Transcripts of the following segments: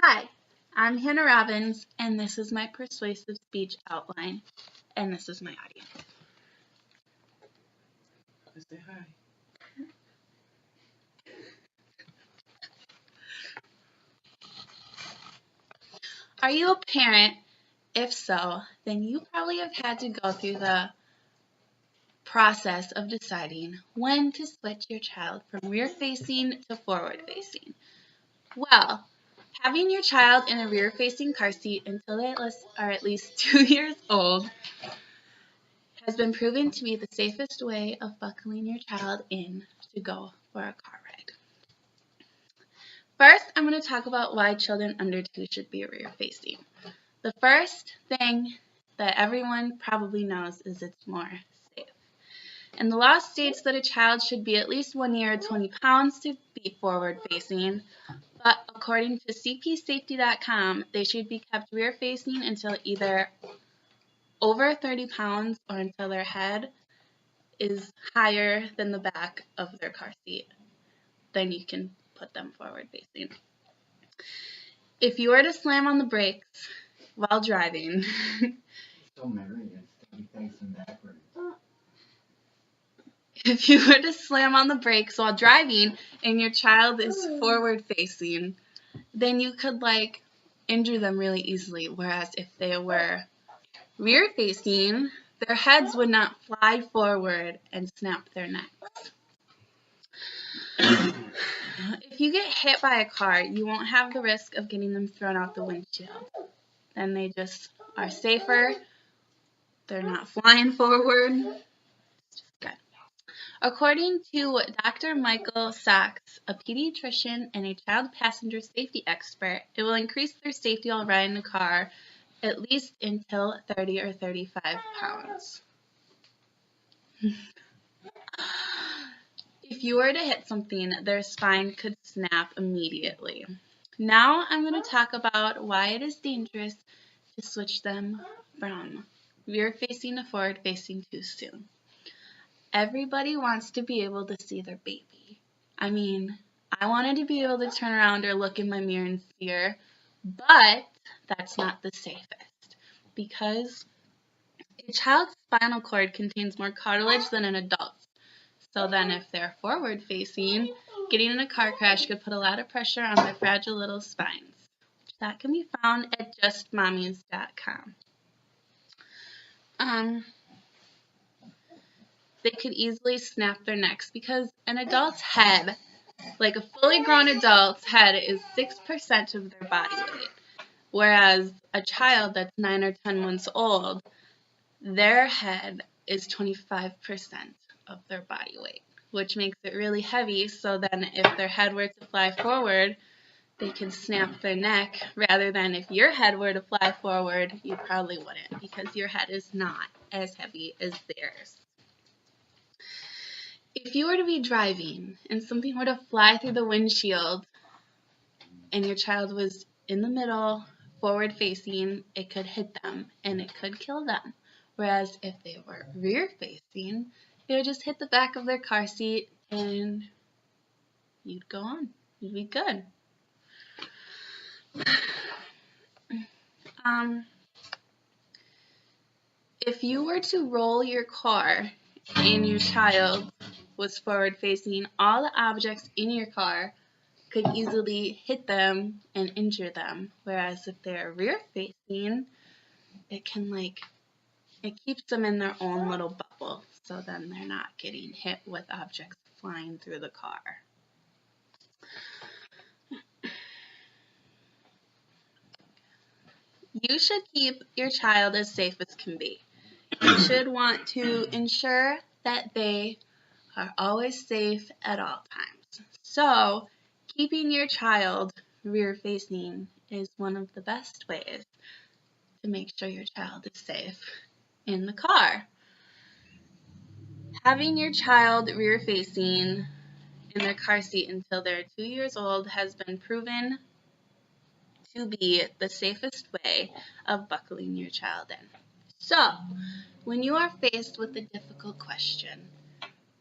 Hi, I'm Hannah Robbins, and this is my persuasive speech outline, and this is my audience. Say hi. Are you a parent? If so, then you probably have had to go through the process of deciding when to switch your child from rear-facing to forward-facing. Well, having your child in a rear-facing car seat until they are at least 2 years old has been proven to be the safest way of buckling your child in to go for a car ride. First, I'm going to talk about why children under 2 should be rear-facing. The first thing that everyone probably knows is it's more safe. And the law states that a child should be at least 1 year or 20 pounds to be forward-facing, but according to cpsafety.com, they should be kept rear-facing until either over 30 pounds or until their head is higher than the back of their car seat. Then you can put them forward-facing. If you were to slam on the brakes while driving, So Mary, it's to be facing backwards. if you were to slam on the brakes while driving and your child is forward facing, then you could injure them really easily. Whereas if they were rear facing, their heads would not fly forward and snap their necks. If you get hit by a car, you won't have the risk of getting them thrown out the windshield. Then they just are safer. They're not flying forward. Good. According to Dr. Michael Sachs, a pediatrician and a child passenger safety expert, it will increase their safety while riding the car at least until 30 or 35 pounds. If you were to hit something, their spine could snap immediately. Now I'm going to talk about why it is dangerous to switch them from rear-facing to forward-facing too soon. Everybody wants to be able to see their baby. I mean, I wanted to be able to turn around or look in my mirror and see her, but that's not the safest because a child's spinal cord contains more cartilage than an adult's. So then if they're forward facing, getting in a car crash could put a lot of pressure on their fragile little spines. That can be found at justmommies.com. They could easily snap their necks because an adult's head, like a fully grown adult's head, is 6% of their body weight. Whereas a child that's 9 or 10 months old, their head is 25% of their body weight, which makes it really heavy. So then if their head were to fly forward, they can snap their neck, rather than if your head were to fly forward, you probably wouldn't because your head is not as heavy as theirs. If you were to be driving and something were to fly through the windshield and your child was in the middle, forward facing, it could hit them and it could kill them. Whereas if they were rear facing, it would just hit the back of their car seat and you'd go on. You'd be good. If you were to roll your car and your child was forward facing, all the objects in your car could easily hit them and injure them. Whereas if they're rear facing, it keeps them in their own little bubble. So then they're not getting hit with objects flying through the car. You should keep your child as safe as can be. You should want to ensure that they are always safe at all times. So, keeping your child rear-facing is one of the best ways to make sure your child is safe in the car. Having your child rear-facing in their car seat until they're 2 years old has been proven to be the safest way of buckling your child in. So, when you are faced with a difficult question,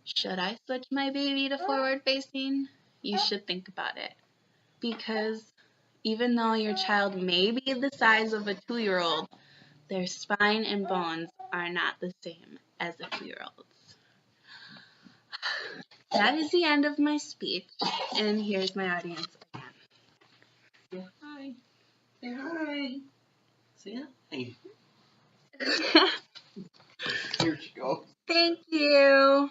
should I switch my baby to forward facing? You should think about it because Even though your child may be the size of a 2-year-old, their spine and bones are not the same as a 2-year-old's. That is the end of my speech, and here's my audience Say hi. Say hi. Say hi. again. Here she goes. Thank you.